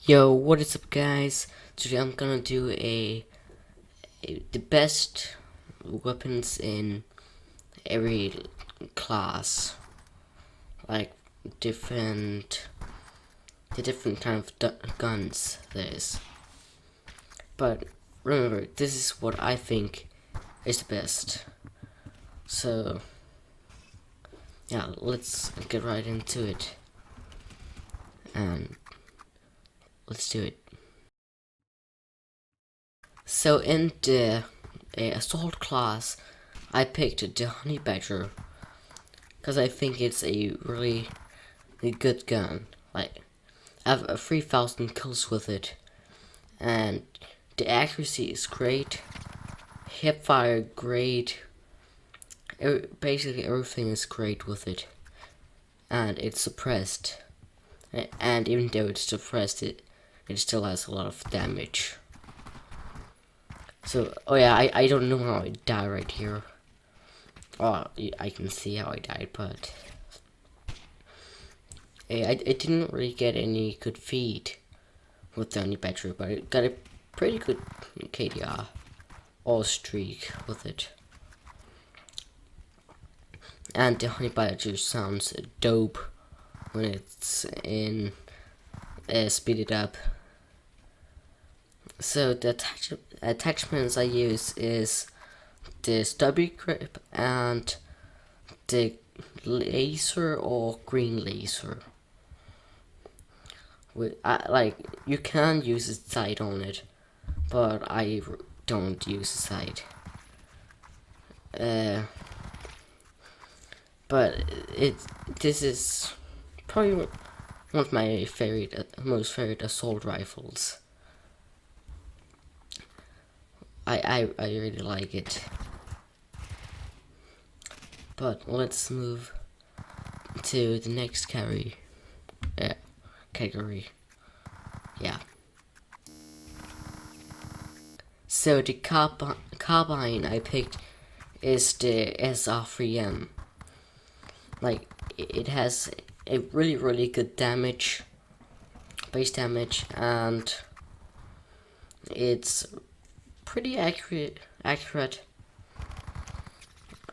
Yo, what is up, guys? Today I'm gonna do the best weapons in every class, like different the different kind of guns there is. But remember, this is what I think is the best. So yeah, let's get right into it, and let's do it. So in the assault class, I picked the honey badger because I think it's a really good gun. Like, I have 3,000 kills with it, and the accuracy is great, hip fire great, basically everything is great with it, and it's suppressed. And even though it's suppressed, it still has a lot of damage. So, oh yeah, I don't know how I died right here. Oh, I can see how I died, but I didn't really get any good feed with the honey badger, but it got a pretty good KDR or streak with it. And the honey badger sounds dope when it's in speeded up. So the attachments I use is the stubby grip and the laser or green laser. Like, you can use a sight on it, but I don't use a sight. But this is probably one of my most favorite assault rifles. I really like it. But let's move to the next category. Yeah. So the carbine I picked is the SR3M. Like, it has a really good base damage, and it's pretty accurate,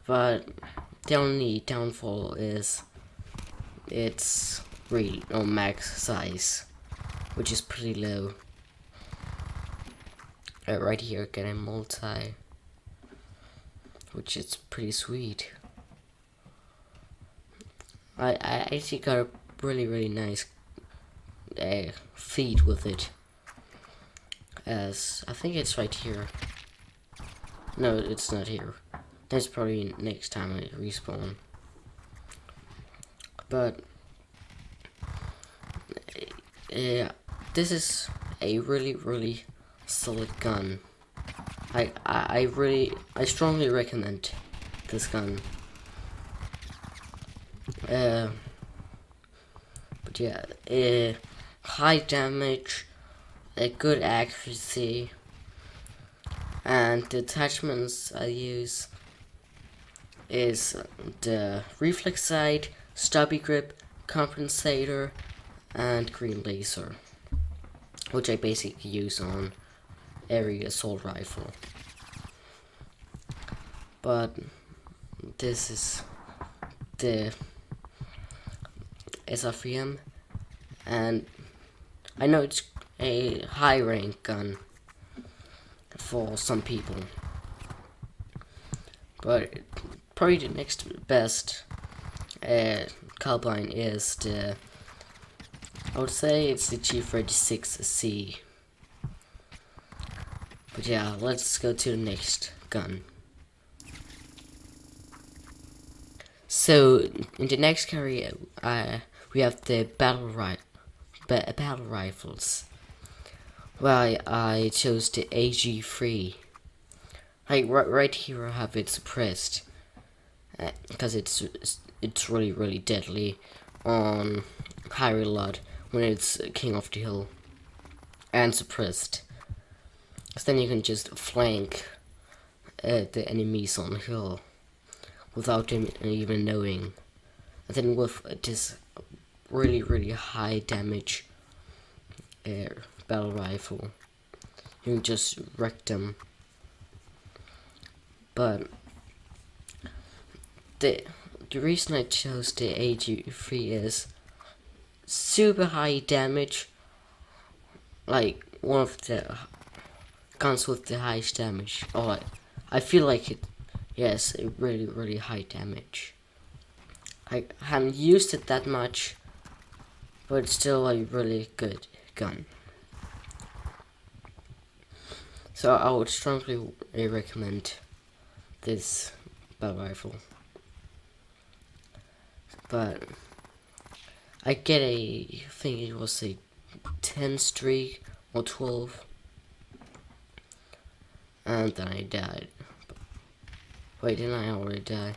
but the only downfall is it's really no max size, which is pretty low. Right here, getting multi, which is pretty sweet. I actually got a really nice feed with it. As I think it's right here. No, it's not here. That's probably next time I respawn. But this is a really solid gun. I strongly recommend this gun. But yeah, high damage, a good accuracy, and the attachments I use is the reflex sight, stubby grip, compensator, and green laser, which I basically use on every assault rifle. But this is the SR3M, and I know it's a high rank gun for some people, but probably the next best Carbine is I would say it's the G36C. But yeah, let's go to the next gun. So in the next category, we have the battle rifles. Well, I chose the AG3. Right here I have it suppressed, because it's really deadly on high reload when it's king of the hill, and suppressed, because then you can just flank the enemies on the hill without them even knowing. And then with this really high damage air battle rifle. You just wreck them. But the reason I chose the AG3 is super high damage, like one of the guns with the highest damage. Or like, I feel like it, yes, a really high damage. I haven't used it that much, but it's still a really good gun. So I would strongly recommend this battle rifle. But I get I think it was a 10 streak or 12, and then I died. Wait, didn't I already die?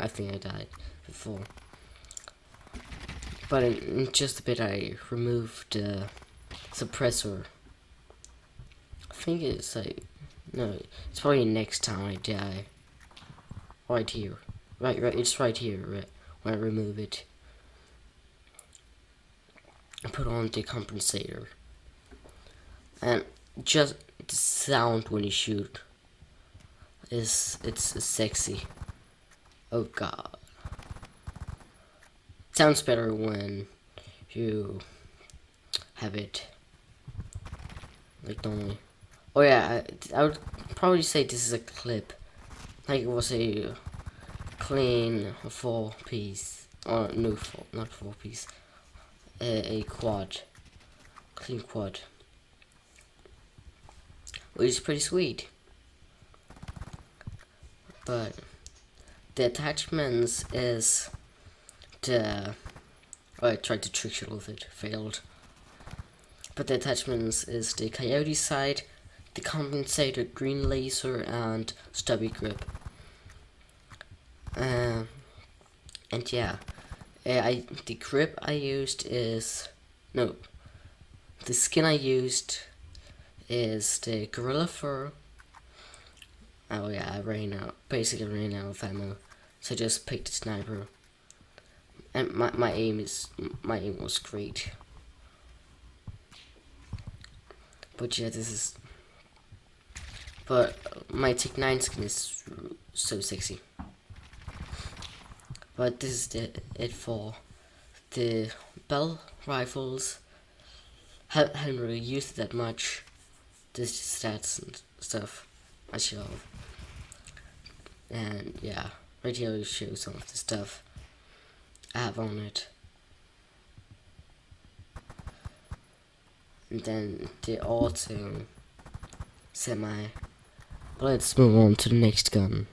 I think I died before. But in just a bit I removed the suppressor. I think it's like, no, it's probably next time I die. Right here. Right, it's right here, right, when I remove it. I put on the compensator. And just the sound when you shoot it's sexy. Oh god. Sounds better when you have it like normally. Oh yeah, I would probably say this is a clip. Like it was a clean 4-piece. Or no, not 4-piece. A quad. Clean quad. Which is pretty sweet. But the attachments is the... Oh, I tried to trick you with it, failed. But the attachments is the coyote sight, the compensator, green laser, and stubby grip. And yeah, the grip I used is... No, the skin I used is the gorilla fur. Oh yeah, I basically ran out of ammo, so I just picked a sniper. And my aim was great. But yeah, but my Tech 9 skin is so sexy. But this is it for the bell rifles. Haven't really used it that much. This stats and stuff I show. And yeah, right here I'll show some of the stuff I have on it. And then the auto semi. Let's move on to the next gun.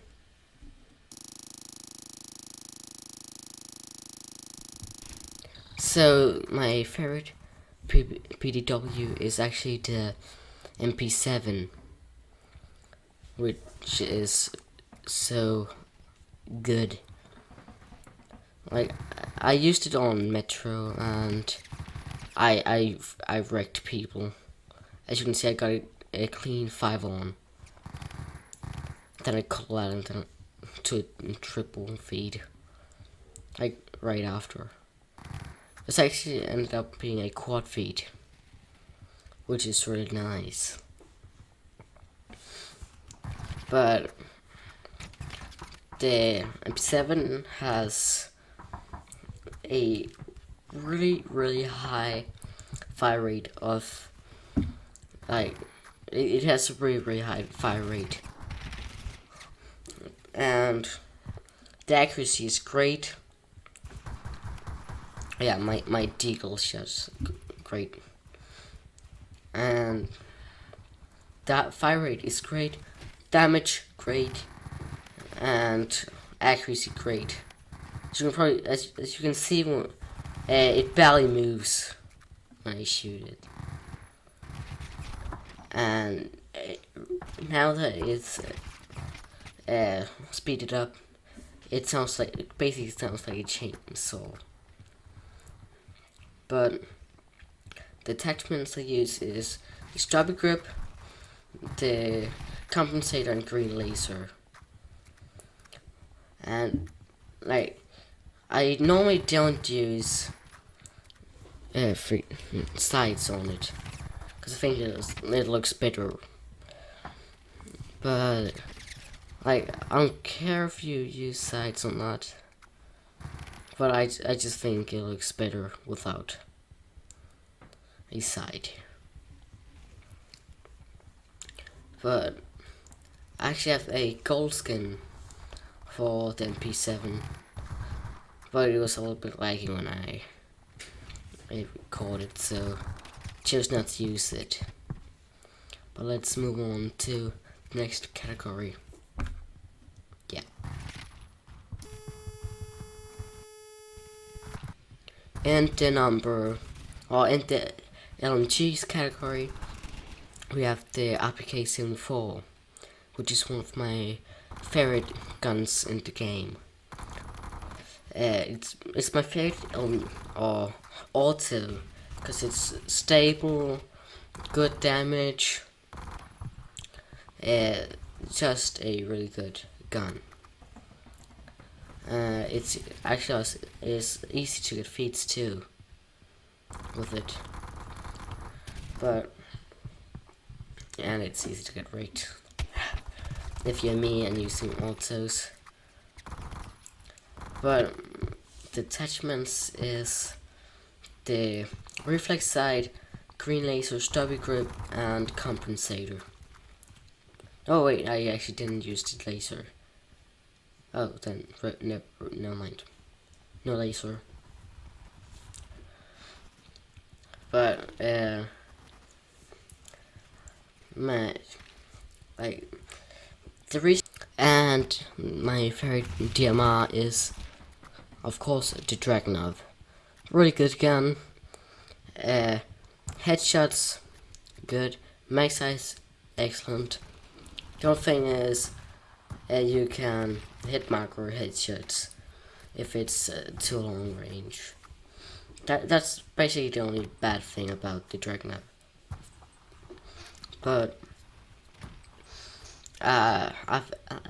So my favorite PDW is actually the MP7, which is so good. Like I used it on Metro and I wrecked people. As you can see, I got a clean 5 on. Then I call out and to a triple feed, like right after. This actually ended up being a quad feed, which is really nice. But the MP7 has a really high fire rate of, like, it has a really high fire rate, and the accuracy is great. Yeah, my deagle shot's great, and that fire rate is great, damage great, and accuracy great. So you can probably, as you can see, it barely moves when I shoot it. And now that it's speeded up, it basically sounds like a chainsaw. But the attachments I use is the stubby grip, the compensator, and green laser. And like, I normally don't use free sights on it, because I think it looks better. But like, I don't care if you use sights or not, but I just think it looks better without a sight. But I actually have a gold skin for the MP7, but it was a little bit laggy when I recorded, so chose not to use it. But let's move on to the next category. Yeah. And the in the LMG's category, we have the APK-74, which is one of my favorite guns in the game. It's my favorite auto, because it's stable, good damage, just a really good gun. It's actually is easy to get feats too with it, and it's easy to get rigged if you're me and using autos. But the attachments is the reflex sight, green laser, stubby grip, and compensator. Oh wait, I actually didn't use the laser. Oh, then never mind. No laser. But the reason, and my favorite DMR is, of course, the DRAGO. Really good gun. Headshots, good. Mag size, excellent. The only thing is, you can hit marker headshots if it's too long range. That's basically the only bad thing about the DRAGO. But I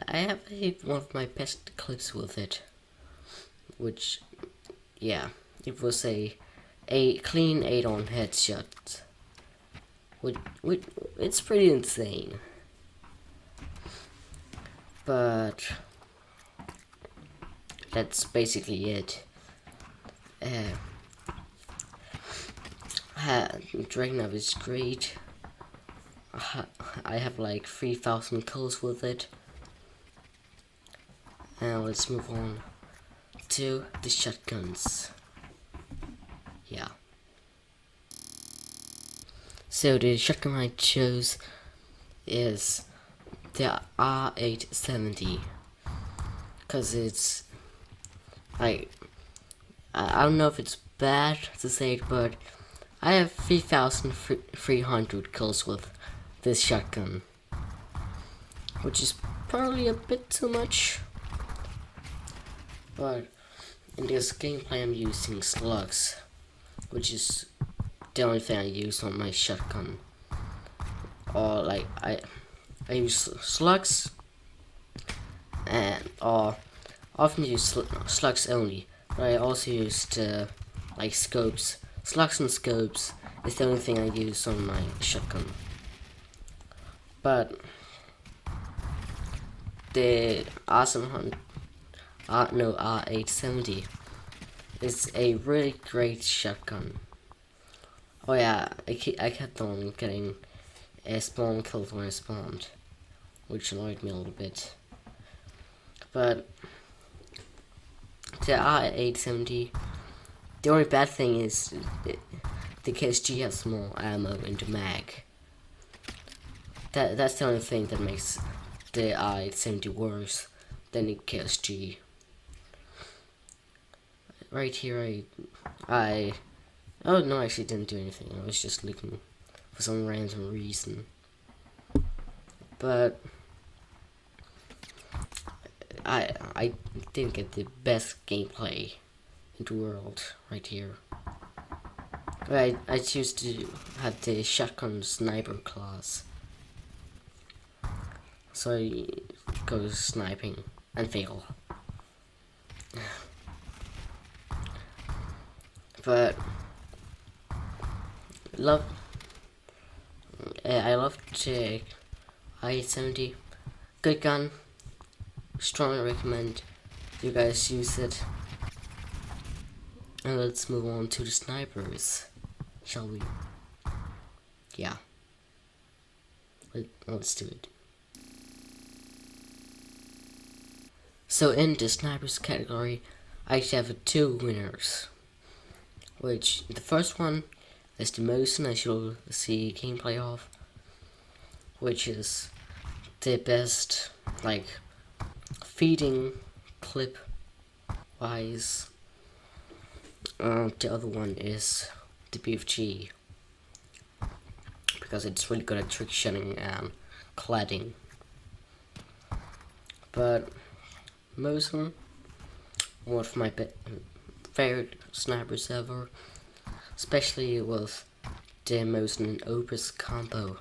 have one of my best clips with it, which, yeah, it was a clean 8-on headshot. It's pretty insane. But that's basically it. DRAGO is great. I have like 3,000 kills with it. And let's move on to the shotguns. Yeah. So the shotgun I chose is the R870, because it's like, I don't know if it's bad to say it, but I have 3,300 kills with this shotgun, which is probably a bit too much. But in this gameplay I'm using slugs, which is the only thing I use on my shotgun. Or like I use slugs, or often use slugs only, but I also used like scopes. Slugs and scopes is the only thing I use on my shotgun. But the R870 is a really great shotgun. Oh yeah, I kept on getting spawn killed when I spawned, which annoyed me a little bit. But the R870, the only bad thing is the KSG has more ammo in the mag. That's the only thing that makes the R870 worse than the KSG. Right here, oh no, I actually didn't do anything. I was just looking for some random reason. But I didn't get the best gameplay in the world right here. But I choose to have the shotgun sniper class, so I go sniping and fail. But Love. I love the I-70. Good gun. Strongly recommend you guys use it. And let's move on to the snipers, shall we? Yeah. Let's do it. So in the snipers category, I actually have 2 winners. Which, the first one is the Mosin, as you'll see gameplay of. Which is the best, like, feeding clip wise. The other one is the BFG, because it's really good at trick shotting and cladding. But Mosin, one of my favorite snipers ever, especially with the Mosin and Obrez combo.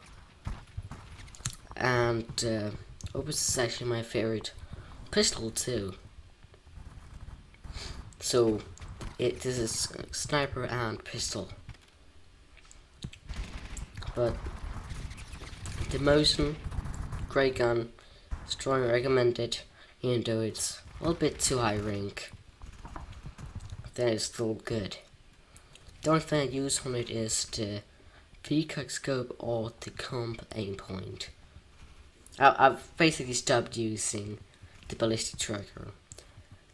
And Obrez is actually my favorite pistol too. So this is sniper and pistol. But the Mosin, great gun, strongly recommended, even though it's a little bit too high rank. Then it's still good. The only thing I use on it is the VCOG scope or the comp aim point. I've basically stopped using the ballistic tracker.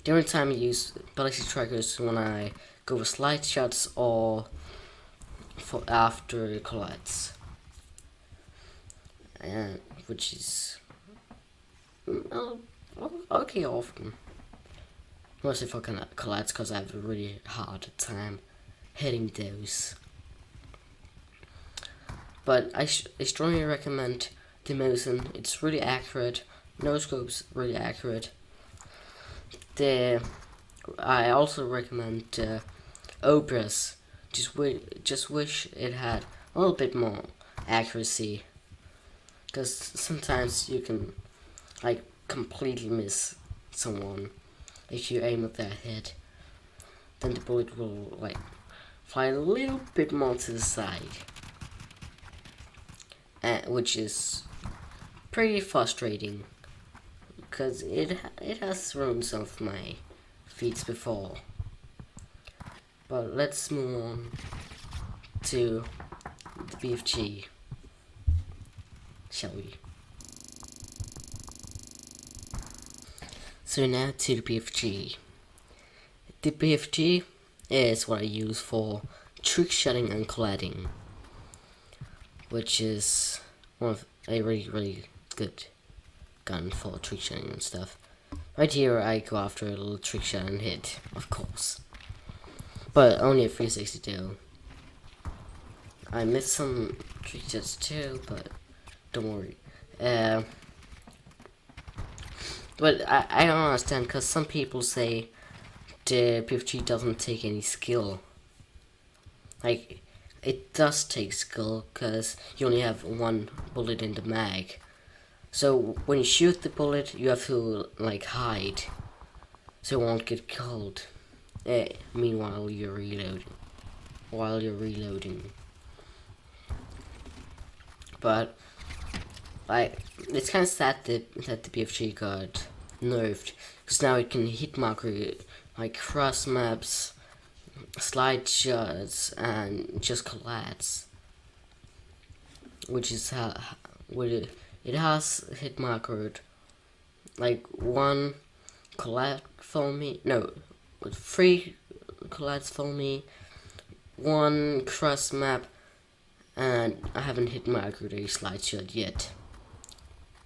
The only time I use ballistic trackers is when I go for slide shots or for after collides, which is okay often. Mostly for collides, because I have a really hard time hitting those. But I strongly recommend the Mosin. It's really accurate. No scope's really accurate. I also recommend Obrez. Just wish it had a little bit more accuracy, because sometimes you can like completely miss someone if you aim at their head. Then the bullet will like fly a little bit more to the side, which is pretty frustrating, because it has thrown some of my feats before. But let's move on to the BFG, shall we? So now to the BFG. The BFG is what I use for trick shotting and cladding, which is one of a really good gun for trick shotting and stuff. Right here I go after a little trick shot and hit, of course. But only a 362. I missed some trick shots too, but don't worry. But I don't understand, because some people say the BFG doesn't take any skill. Like, it does take skill, because you only have 1 bullet in the mag. So when you shoot the bullet, you have to like hide, so it won't get killed. Meanwhile, you're reloading. But like, it's kind of sad that the BFG got nerfed, because now it can hit marker like cross maps, slide shots, and just collapse. Which is how it has hit markered like 1 collide for me. No, 3 collides for me, 1 cross map, and I haven't hit markered a slide shot yet,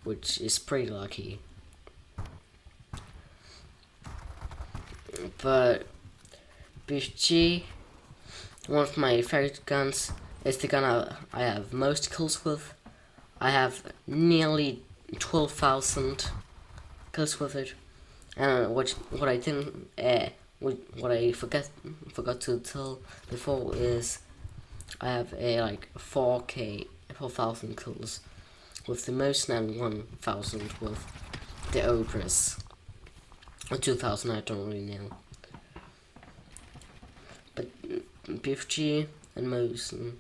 which is pretty lucky. But BFG, one of my favorite guns, is the gun I have most kills with. I have nearly 12,000 kills with it. And what I didn't what I forgot to tell before is I have a like 4,000 kills with the Mosin and 1,000 with the Obrez. Or 2,000, I don't really know. But BFG and Mosin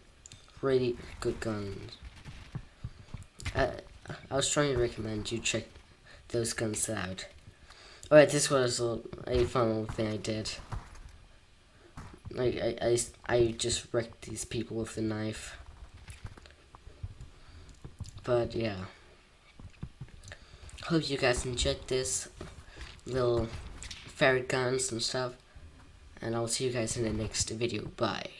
really good guns. I was trying to recommend you check those guns out. Alright, this was a fun little thing I did. I just wrecked these people with the knife. But yeah. Hope you guys enjoyed this little ferret guns and stuff. And I'll see you guys in the next video. Bye.